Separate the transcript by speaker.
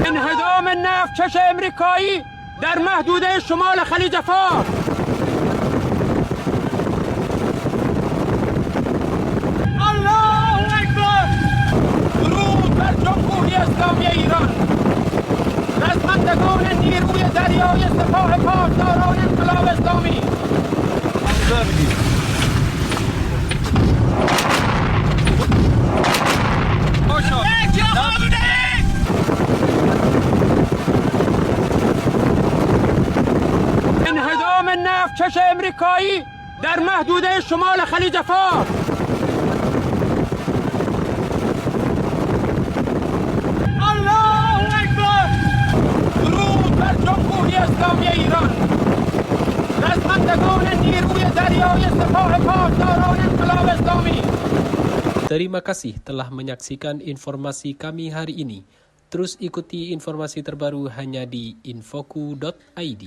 Speaker 1: انهدام نفتکش امریکایی در محدوده شمال خلیج فارس. الله اکبر. درود بر جمهوری اسلامی ایران. رزمندگان نیروی دریایی سپاه پاسداران انقلاب اسلامی. انهدام نفتکش امریکایی در محدوده شمال خلیج فارس. الله اکبر. درود بر جمهوری اسلامی ایران. رزمندگان نیروی دریایی سپاه پاسداران انقلاب اسلامی.
Speaker 2: Terima kasih telah menyaksikan informasi kami hari ini. Terus ikuti informasi terbaru hanya di infoku.id.